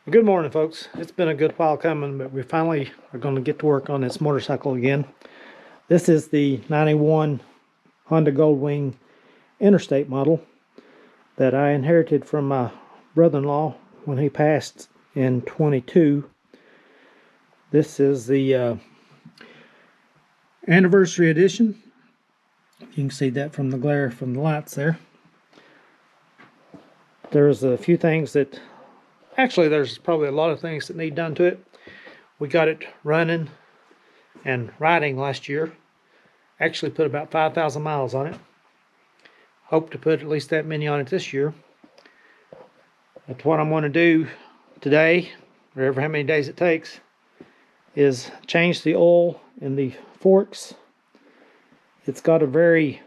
Good morning, folks. It's been a good while coming, but we finally are going to get to work on this motorcycle again. This is the 91 Honda Goldwing Interstate model that I inherited from my brother-in-law when he passed in 22. This is the anniversary edition. You can see that from the glare from the lights there. There's a few things that actually, there's probably a lot of things that need done to it. We got it running and riding last year. Actually put about 5,000 miles on it. Hope to put at least that many on it this year. That's what I'm going to do today, or ever how many days it takes, is change the oil in the forks. It's got a very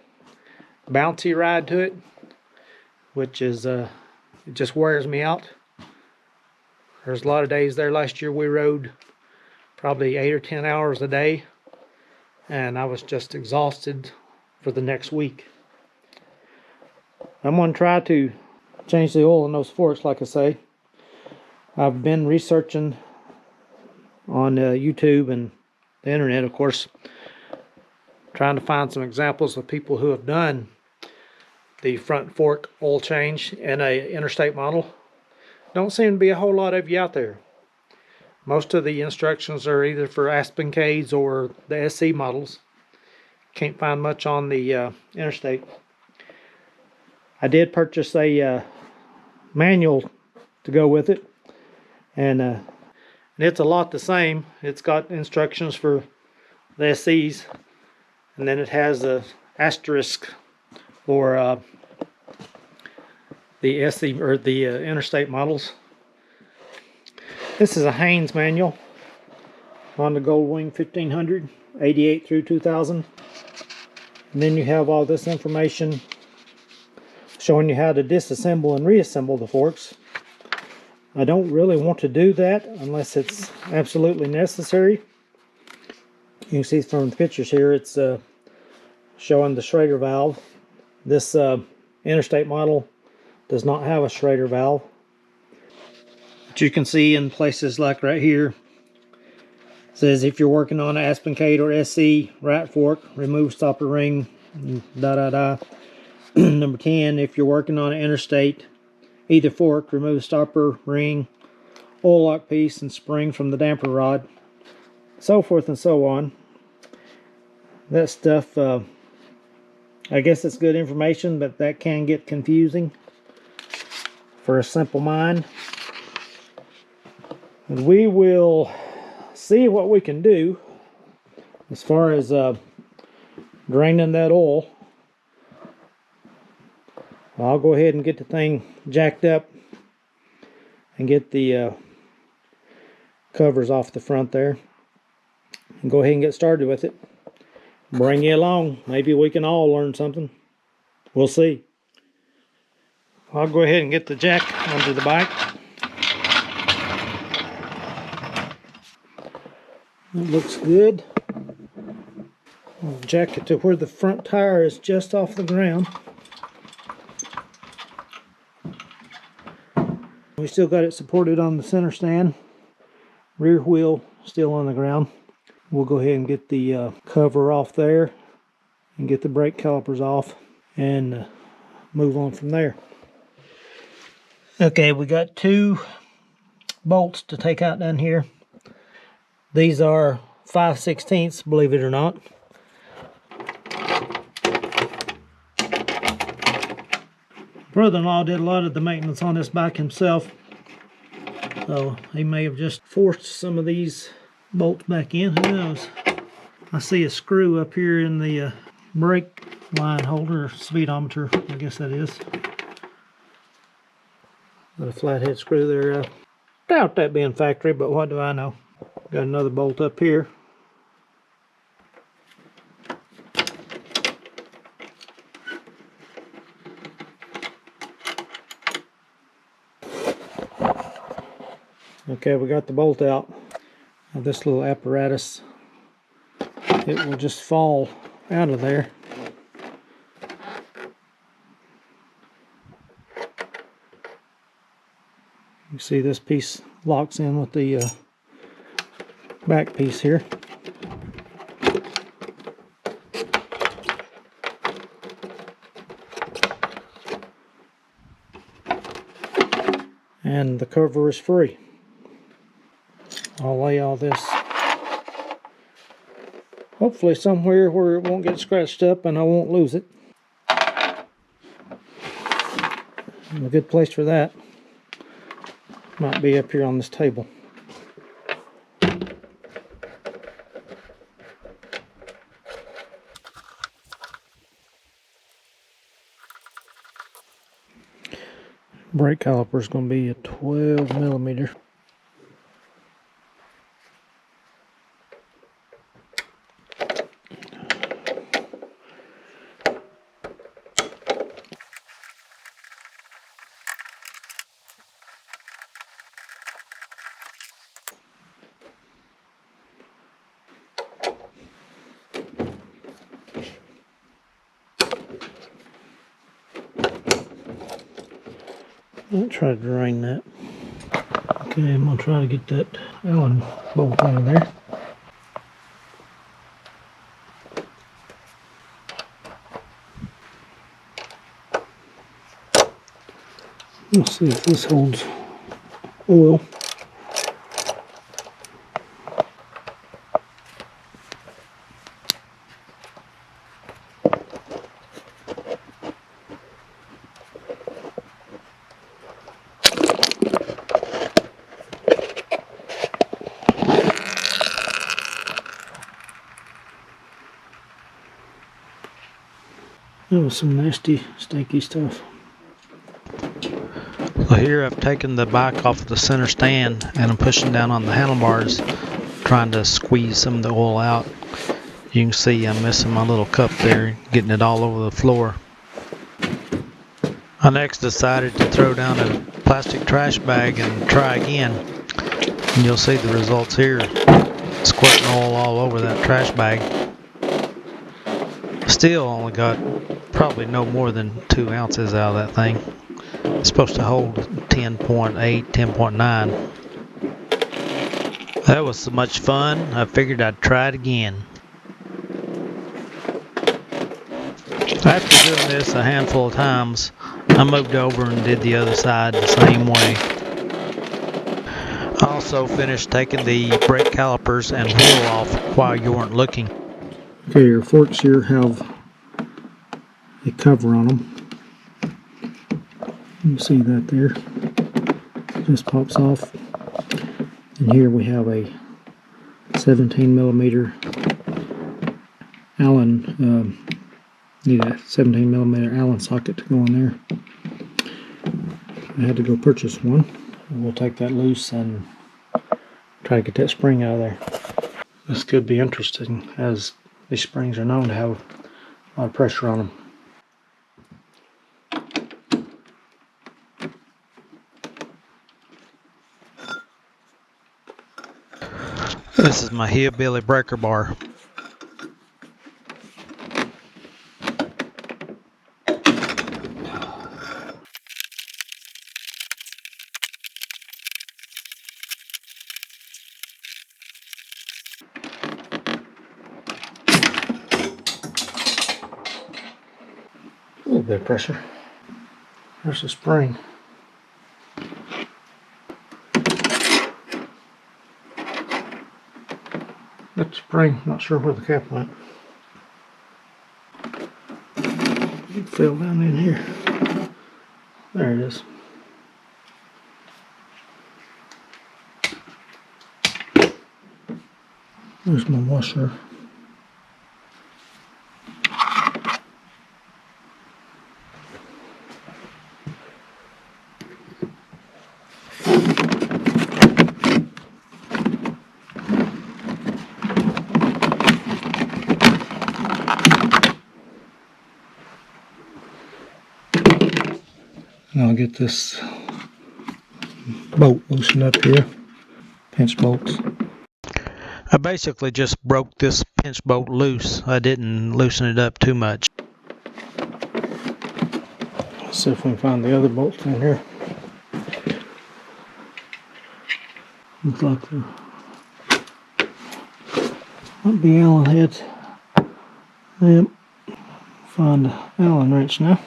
bouncy ride to it, which is, it just wears me out. There's a lot of days there last year we rode probably 8 or 10 hours a day, and I was just exhausted for the next week. I'm going to try to change the oil in those forks, like I say. I've been researching on YouTube and the internet, of course, trying to find some examples of people who have done the front fork oil change in a interstate model. Don't seem to be a whole lot of you out there. Most of the instructions are either for Aspencades or the SC models. Can't find much on the interstate. I did purchase a manual to go with it, and it's a lot the same. It's got instructions for the SCs, and then it has a asterisk for the SC or the interstate models. This is a Haynes manual on the Goldwing 1500, 88 through 2000. And then you have all this information showing you how to disassemble and reassemble the forks. I don't really want to do that unless it's absolutely necessary. You can see from the pictures here, it's showing the Schrader valve. This interstate model does not have a Schrader valve. But you can see in places like right here, it says if you're working on an Aspencade or SC right fork, remove stopper ring, Number 10, if you're working on an interstate, either fork, remove stopper ring, oil lock piece, and spring from the damper rod, so forth and so on. That stuff, I guess it's good information, but that can get confusing for a simple mind. And we will see what we can do as far as draining that oil. I'll go ahead and get the thing jacked up and get the covers off the front there, and go ahead and get started with it. Bring you along. Maybe we can all learn something. We'll see. I'll go ahead and get the jack under the bike. It looks good. I'll jack it to where the front tire is just off the ground. We still got it supported on the center stand. Rear wheel still on the ground. We'll go ahead and get the cover off there and get the brake calipers off and move on from there. Okay, we got 2 bolts to take out down here. These are 5/16, believe it or not. Brother-in-law did a lot of the maintenance on this bike himself, so he may have just forced some of these bolts back in. Who knows? I see a screw up here in the brake line holder, or speedometer, I guess that is. Got a flathead screw there. Doubt that being factory, but what do I know? Got another bolt up here. Okay, we got the bolt out. Now this little apparatus, it will just fall out of there. You see this piece locks in with the back piece here. And the cover is free. I'll lay all this hopefully somewhere where it won't get scratched up and I won't lose it. And a good place for that might be up here on this table. Brake caliper is going to be a 12 millimeter. I'll try to drain that. Okay, I'm going to try to get that Allen bolt out of there. Let's see if this holds oil. That was some nasty, stinky stuff. So here I've taken the bike off the center stand and I'm pushing down on the handlebars, trying to squeeze some of the oil out. You can see I'm missing my little cup there, getting it all over the floor. I next decided to throw down a plastic trash bag and try again. And you'll see the results here, squirting oil all over that trash bag. Still only got probably no more than 2 ounces out of that thing. It's supposed to hold 10.8, 10.9. That was so much fun, I figured I'd try it again. After doing this a handful of times, I moved over and did the other side the same way. I also finished taking the brake calipers and wheel off while you weren't looking. Okay, your forks here have a cover on them. You see that there? Just pops off. And here we have a 17 millimeter Allen. Need a 17 millimeter Allen socket to go in there. I had to go purchase one. We'll take that loose and try to get that spring out of there. This could be interesting, as these springs are known to have a lot of pressure on them. This is my hillbilly breaker bar. A little bit of pressure. There's the spring. Got the spring, not sure where the cap went. It fell down in here. There it is. There's my washer. And I'll get this bolt loosened up here. Pinch bolts. I basically just broke this pinch bolt loose. I didn't loosen it up too much. Let's see if we can find the other bolts in here. Looks like there might be Allen heads. Yep. Find the Allen wrench now.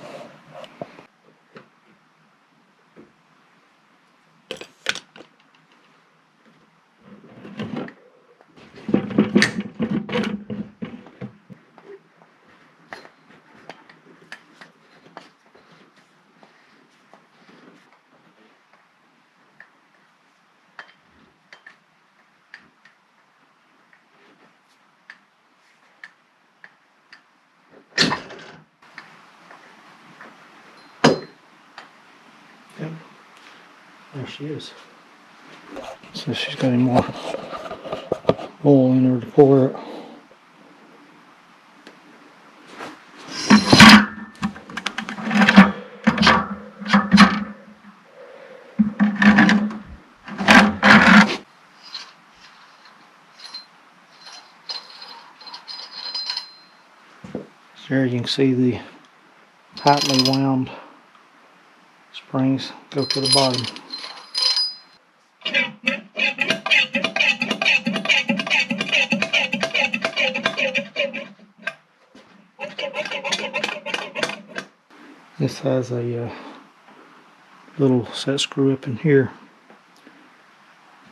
Yep. There she is. So she's got any more oil in her to pour it. There you can see the tightly wound springs go to the bottom. This has a little set screw up in here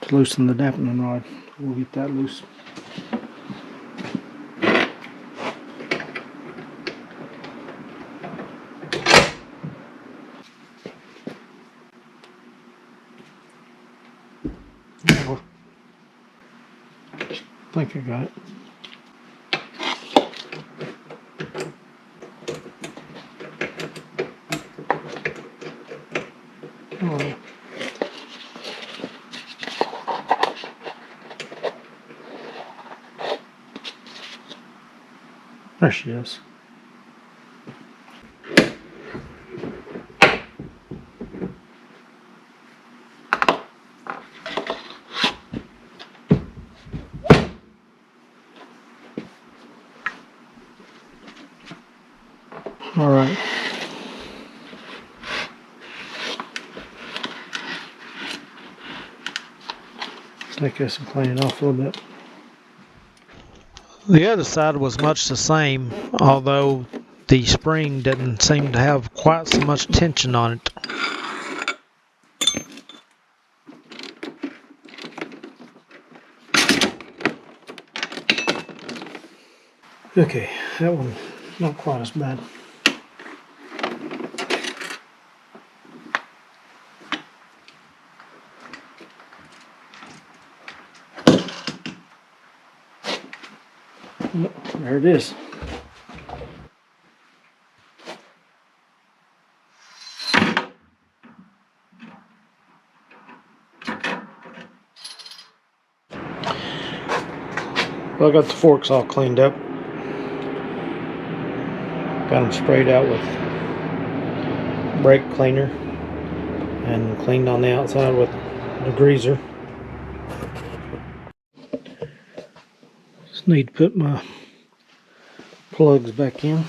to loosen the dampening rod. We'll get that loose. I think I got it. Oh. There she is. All right. Let's take this and clean it off a little bit. The other side was much the same, although the spring didn't seem to have quite so much tension on it. Okay, that one not quite as bad. There it is. Well, I got the forks all cleaned up. Got them sprayed out with brake cleaner and cleaned on the outside with the greaser. Just need to put my plugs back in.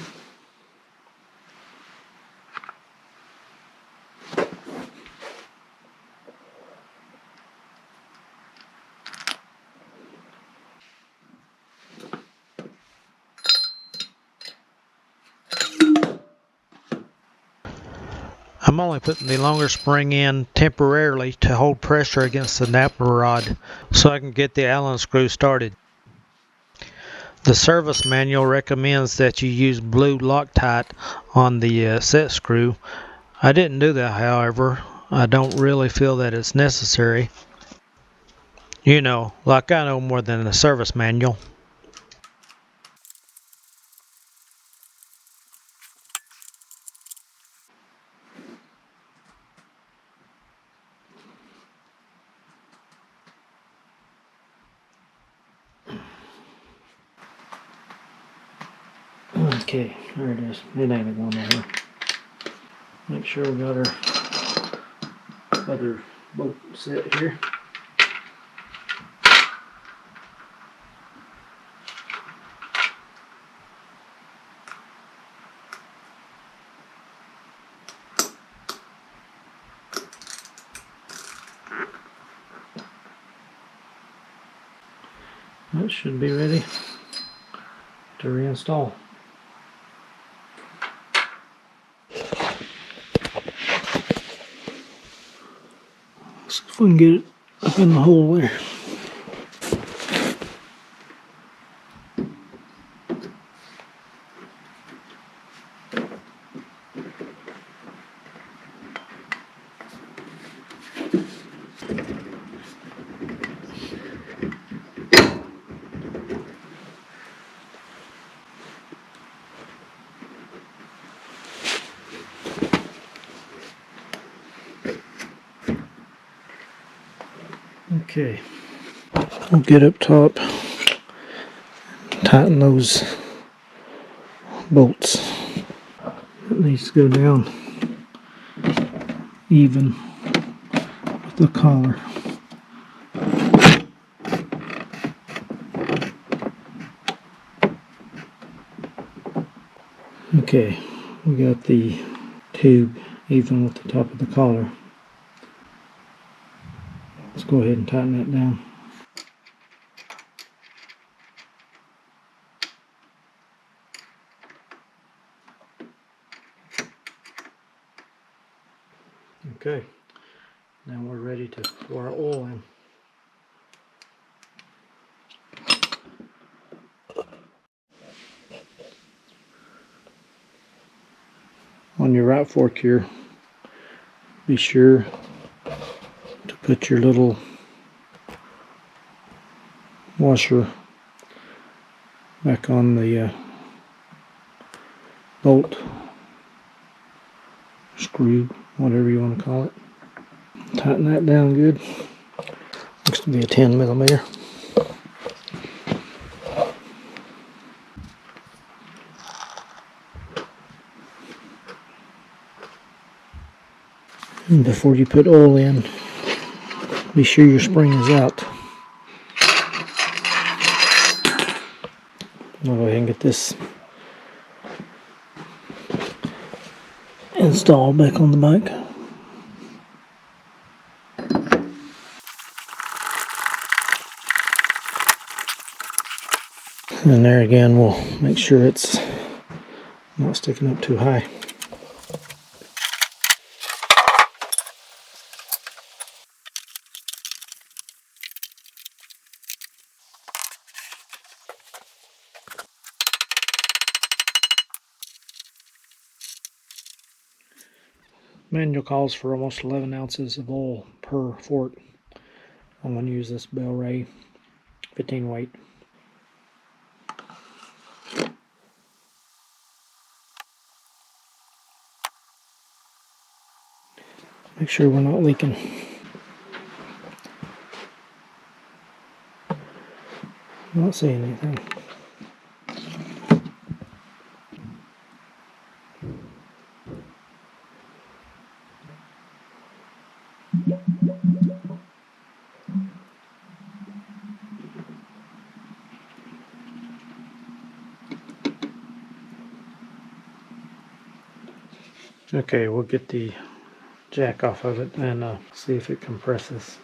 I'm only putting the longer spring in temporarily to hold pressure against the damper rod so I can get the Allen screw started. The service manual recommends that you use blue Loctite on the set screw. I didn't do that, however. I don't really feel that it's necessary. You know, like I know more than the service manual. Okay, there it is. It ain't going nowhere. Make sure we got our other bolt set here. That should be ready to reinstall. Let's see if we can get it up in the hole there. Okay, we'll get up top, tighten those bolts. It needs to go down even with the collar. Okay, we got the tube even with the top of the collar. Let's go ahead and tighten that down. Okay, now we're ready to pour our oil in. On your right fork here, be sure to put your little washer back on the bolt, screw, whatever you want to call it. Tighten that down good. Looks to be a 10mm. And before you put oil in, be sure your spring is out. I'll go ahead and get this installed back on the bike. And there again, we'll make sure it's not sticking up too high. Manual calls for almost 11 ounces of oil per fork. I'm going to use this Bell Ray 15 weight. Make sure we're not leaking. Not seeing anything. Okay, we'll get the jack off of it and see if it compresses.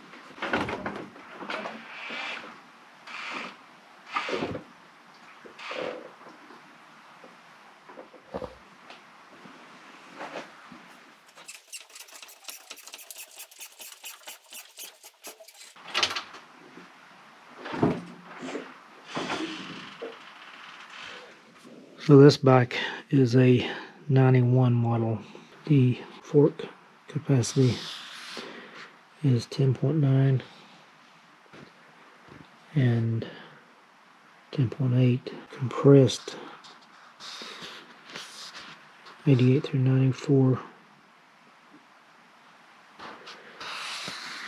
So this bike is a 91 model. The fork capacity is 10.9 and 10.8. Compressed 88 through 94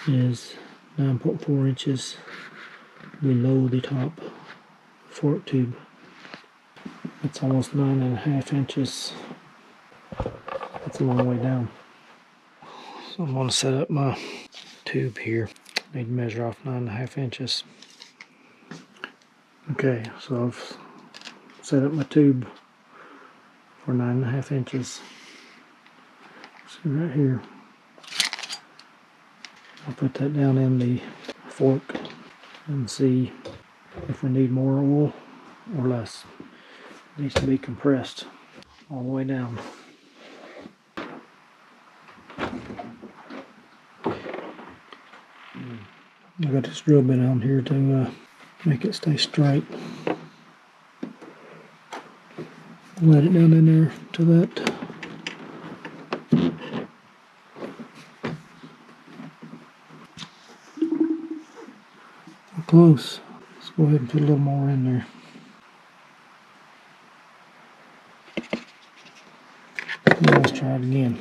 is 9.4 inches below the top fork tube. It's almost 9.5 inches. That's a long way down. So I'm going to set up my tube here. Need to measure off 9.5 inches. Okay, so I've set up my tube for 9.5 inches. See right here. I'll put that down in the fork and see if we need more oil or less. It needs to be compressed all the way down. I got this drill bit on here to make it stay straight. Let it down in there to that. Close. Let's go ahead and put a little more in there. Now let's try it again.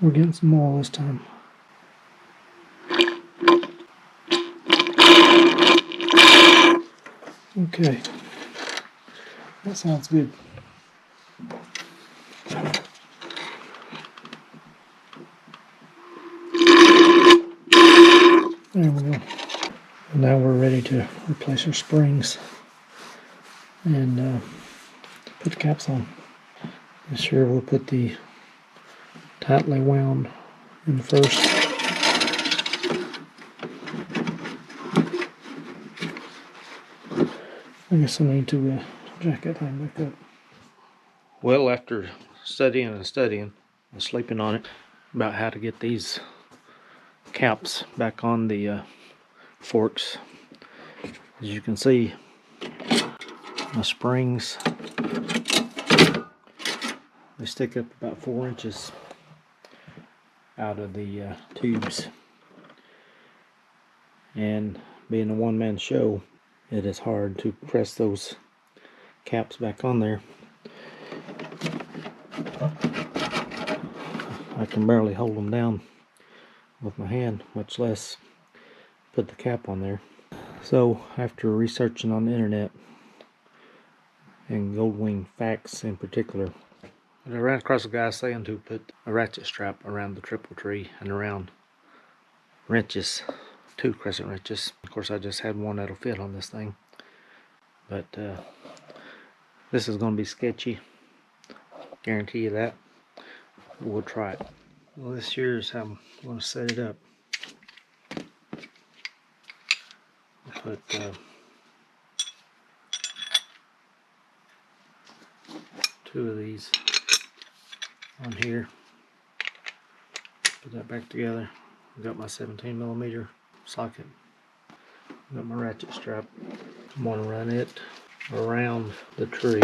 We're getting some oil this time. Okay, that sounds good. There we go. And now we're ready to replace our springs and put the caps on. This year we'll put the tightly wound in first. I guess I need to jack that thing back up. Well, after studying and studying and sleeping on it about how to get these caps back on the forks, as you can see, the springs, they stick up about 4 inches out of the tubes, and being a one-man show, it is hard to press those caps back on there. I can barely hold them down with my hand, much less put the cap on there. So after researching on the internet and Goldwing facts in particular, I ran across a guy saying to put a ratchet strap around the triple tree and around wrenches, 2 crescent wrenches. Of course, I just had one that'll fit on this thing, but this is going to be sketchy, guarantee you that. We'll try it. Well, this here is how I'm going to set it up. I'll put 2 of these on here. Put that back together. I've got my 17mm socket. I've got my ratchet strap. I'm going to run it around the tree.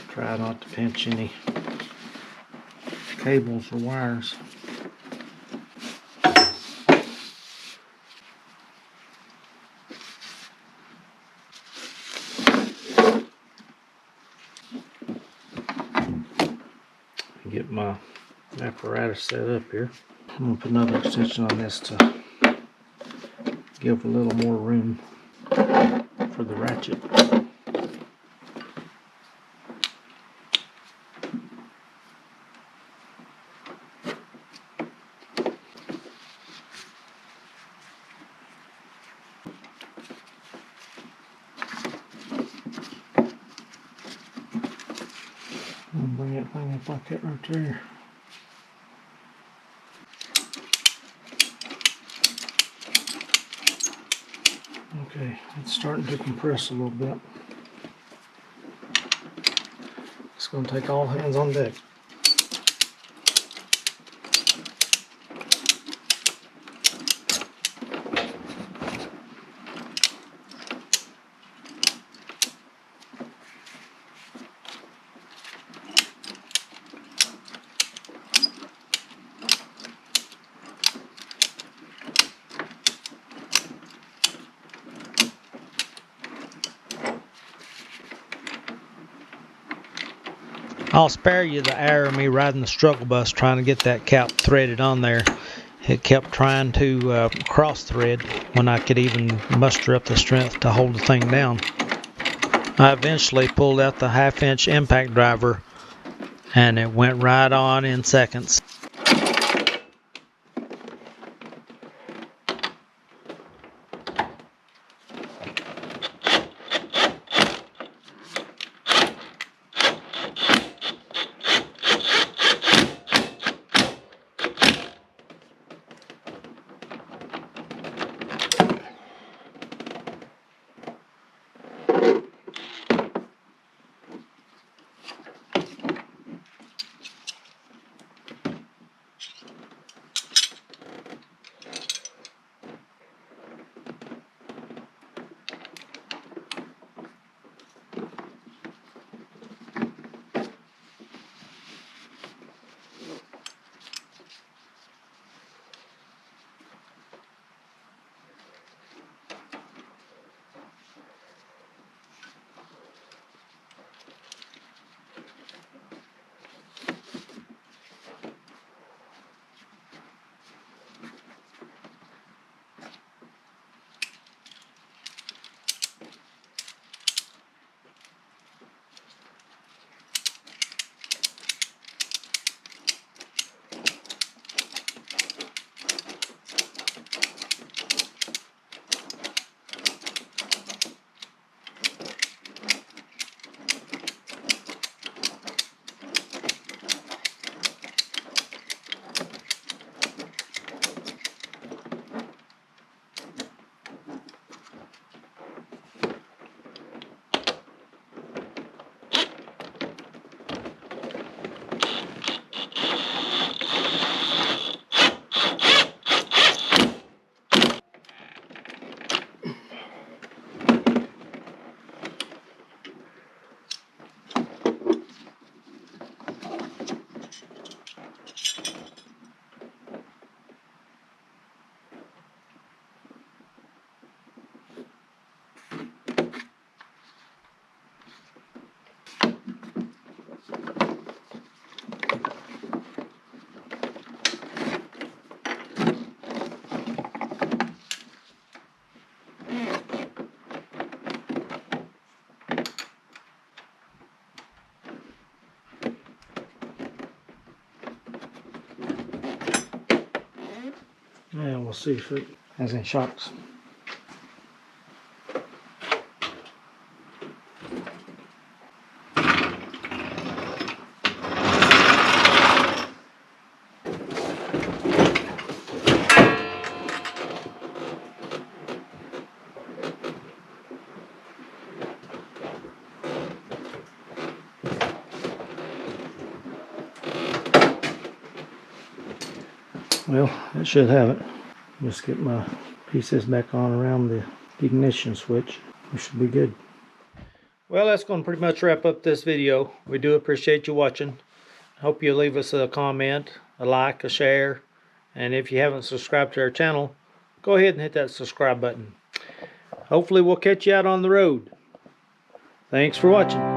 Try not to pinch any cables or wires. Get my apparatus set up here. I'm going to put another extension on this to give a little more room for the ratchet. I'll bring that thing up like that right there. Okay, it's starting to compress a little bit. It's going to take all hands on deck. I'll spare you the error of me riding the struggle bus trying to get that cap threaded on there. It kept trying to cross thread when I could even muster up the strength to hold the thing down. I eventually pulled out the 1/2-inch impact driver, and it went right on in seconds. And we'll see if it has any shocks. Well, it should have it. Just get my pieces back on around the ignition switch. We should be good. Well, that's going to pretty much wrap up this video. We do appreciate you watching. Hope you leave us a comment, a like, a share. And if you haven't subscribed to our channel, go ahead and hit that subscribe button. Hopefully we'll catch you out on the road. Thanks for watching.